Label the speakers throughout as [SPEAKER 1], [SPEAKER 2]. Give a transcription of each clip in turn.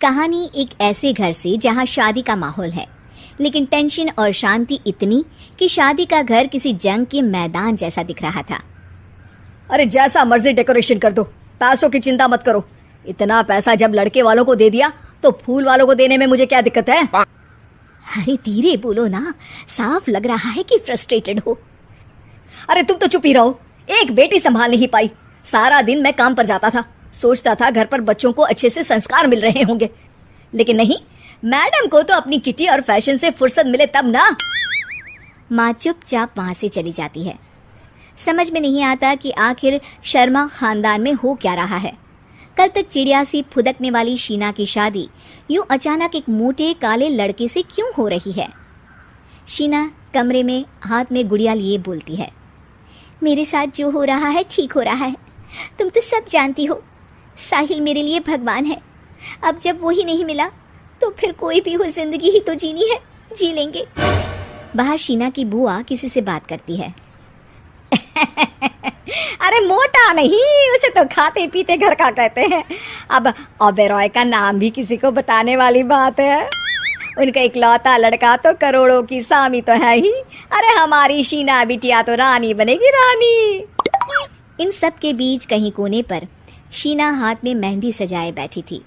[SPEAKER 1] कहानी एक ऐसे घर से जहां शादी का माहौल है, लेकिन टेंशन और शांति इतनी कि शादी का घर किसी जंग के मैदान जैसा दिख रहा था।
[SPEAKER 2] अरे जैसा मर्जी डेकोरेशन कर दो, पैसों की चिंता मत करो। इतना पैसा जब लड़के वालों को दे दिया तो फूल वालों को देने में मुझे क्या दिक्कत है?
[SPEAKER 1] अरे धीरे बोलो ना, साफ लग रहा है कि फ्रस्ट्रेटेड हो।
[SPEAKER 2] अरे तुम तो चुप ही रहो। एक बेटी संभाल नहीं पाई। सारा दिन मैं काम पर जाता था, सोचता था घर पर बच्चों को अच्छे से संस्कार मिल रहे होंगे, लेकिन नहीं, मैडम को तो अपनी किटी और फैशन से फुर्सत मिले तब ना।
[SPEAKER 1] माँ चुपचाप वहां से चली जाती है। समझ में नहीं आता कि आखिर शर्मा खानदान में हो क्या रहा है। कल तक चिड़िया सी फुदकने वाली शीना की शादी यूं अचानक एक मोटे काले लड़के से क्यों हो रही है? शीना कमरे में हाथ में गुड़िया लिए बोलती है, मेरे साथ जो हो रहा है ठीक हो रहा है। तुम तो सब जानती हो, साहिल मेरे लिए भगवान है। अब जब वो ही नहीं मिला तो फिर कोई भी हो, जिंदगी ही तो जीनी है, जी लेंगे। बाहर शीना की बुआ किसी से बात करती है।
[SPEAKER 2] अरे मोटा नहीं, उसे तो खाते पीते घर का कहते हैं। अब ओबेरॉय का नाम भी किसी को बताने वाली बात है। उनका इकलौता लड़का तो करोड़ों की सामी तो है ही। अरे हमारी शीना बिटिया तो रानी बनेगी, रानी।
[SPEAKER 1] इन सब के बीच कहीं कोने पर शीना हाथ में मेहंदी सजाए बैठी थी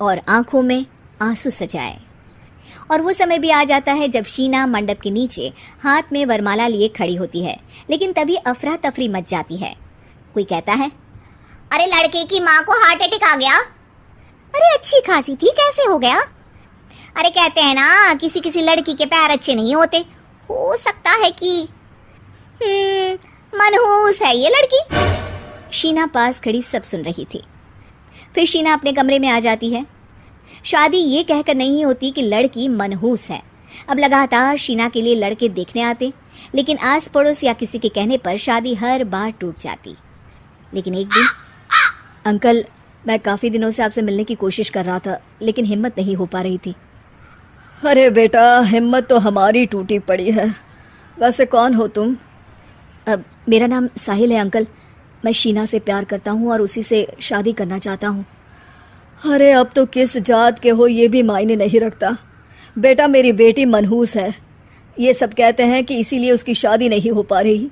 [SPEAKER 1] और आंखों में आंसू सजाए। और वो समय भी आ जाता है जब शीना मंडप के नीचे हाथ में वरमाला लिए खड़ी होती है, लेकिन तभी अफरा तफरी मच जाती है। कोई कहता है,
[SPEAKER 3] अरे लड़के की माँ को हार्ट अटैक आ गया।
[SPEAKER 1] अरे अच्छी खासी थी, कैसे हो गया?
[SPEAKER 3] अरे कहते हैं ना, किसी किसी लड़की के पैर अच्छे नहीं होते, हो सकता है कि मनहूस है ये लड़की।
[SPEAKER 1] शीना पास खड़ी सब सुन रही थी। फिर शीना अपने कमरे में आ जाती है। शादी ये कहकर नहीं होती कि लड़की मनहूस है। अब लगातार शीना के लिए लड़के देखने आते, लेकिन आस पड़ोस या किसी के कहने पर शादी हर बार टूट जाती। लेकिन एक दिन,
[SPEAKER 2] अंकल, मैं काफी दिनों से आपसे मिलने की कोशिश कर रहा था, लेकिन हिम्मत नहीं हो पा रही थी। अरे बेटा, हिम्मत तो हमारी टूटी पड़ी है। वैसे कौन हो तुम?
[SPEAKER 1] अब मेरा नाम साहिल है अंकल। मैं शीना से प्यार करता हूँ और उसी से शादी करना चाहता हूँ।
[SPEAKER 2] अरे अब तो किस जात के हो ये भी मायने नहीं रखता। बेटा, मेरी बेटी मनहूस है। ये सब कहते हैं कि इसीलिए उसकी शादी नहीं हो पा रही।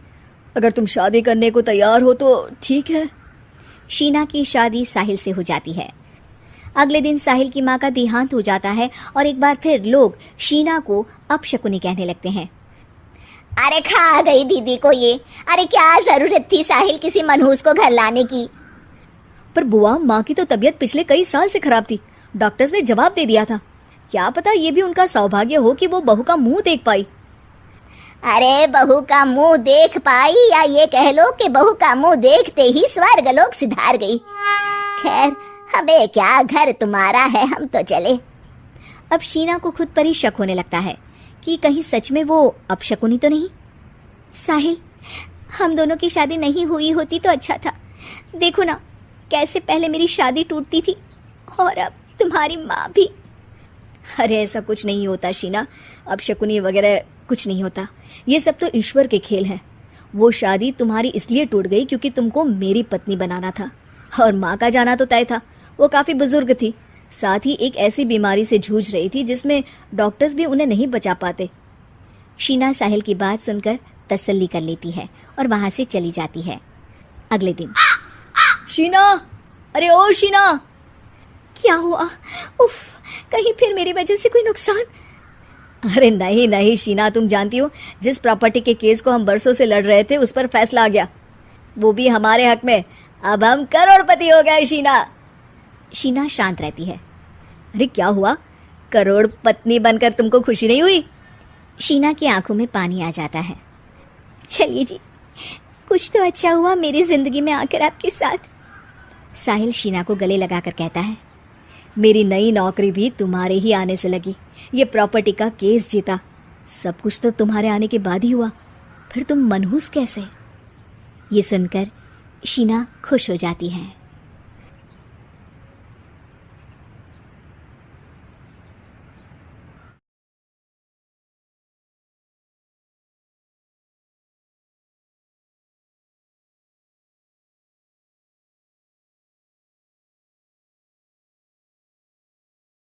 [SPEAKER 2] अगर तुम शादी करने को तैयार हो तो ठीक है।
[SPEAKER 1] शीना की शादी साहिल से हो जाती है। अगले दिन साहिल की माँ का देहांत हो जाता है और एक बार फिर लोग शीना को अपशकुनी कहने लगते हैं।
[SPEAKER 3] अरे खा गई दीदी को ये। अरे क्या जरूरत थी साहिल किसी मनहूस को घर लाने की?
[SPEAKER 2] पर बुआ, माँ की तो तबीयत पिछले कई साल से खराब थी। डॉक्टर्स ने जवाब दे दिया था। क्या पता ये भी उनका सौभाग्य हो कि वो बहू का मुंह देख पाई।
[SPEAKER 3] अरे बहू का मुंह देख पाई, या ये कह लो कि बहू का मुंह देखते ही स्वर्ग लोक सिधार गई। खैर, हमें क्या, घर तुम्हारा है, हम तो चले।
[SPEAKER 1] अब शीना को खुद पर ही शक होने लगता है कि कहीं सच में वो अपशकुनी तो नहीं। साहिल, हम दोनों की शादी नहीं हुई होती तो अच्छा था। देखो ना, कैसे पहले मेरी शादी टूटती थी और अब तुम्हारी माँ भी।
[SPEAKER 2] अरे ऐसा कुछ नहीं होता शीना, अपशकुनी वगैरह कुछ नहीं होता। ये सब तो ईश्वर के खेल हैं। वो शादी तुम्हारी इसलिए टूट गई क्योंकि तुमको मेरी पत्नी बनाना था, और माँ का जाना तो तय था। वो काफी बुजुर्ग थी, साथ ही एक ऐसी बीमारी से जूझ रही थी जिसमें डॉक्टर्स भी उन्हें नहीं बचा पाते।
[SPEAKER 1] शीना साहिल की बात सुनकर तसल्ली कर लेती है और वहां से चली जाती है। अगले दिन,
[SPEAKER 2] शीना, अरे ओ शीना।
[SPEAKER 1] क्या हुआ? उफ, कहीं फिर मेरी वजह से कोई नुकसान?
[SPEAKER 2] अरे नहीं नहीं शीना, तुम जानती हो जिस प्रॉपर्टी के केस को हम बरसों से लड़ रहे थे उस पर फैसला आ गया, वो भी हमारे हक में। अब हम करोड़पति हो गए शीना।
[SPEAKER 1] शीना शांत रहती है।
[SPEAKER 2] अरे क्या हुआ? करोड़ पत्नी बनकर तुमको खुशी नहीं हुई?
[SPEAKER 1] शीना की आंखों में पानी आ जाता है। चलिए जी, कुछ तो अच्छा हुआ मेरी जिंदगी में आकर आपके साथ। साहिल शीना को गले लगाकर कहता है,
[SPEAKER 2] मेरी नई नौकरी भी तुम्हारे ही आने से लगी। ये प्रॉपर्टी का केस जीता, सब कुछ तो तुम्हारे आने के बाद ही हुआ। फिर तुम मनहूस कैसे?
[SPEAKER 1] ये सुनकर शीना खुश हो जाती है।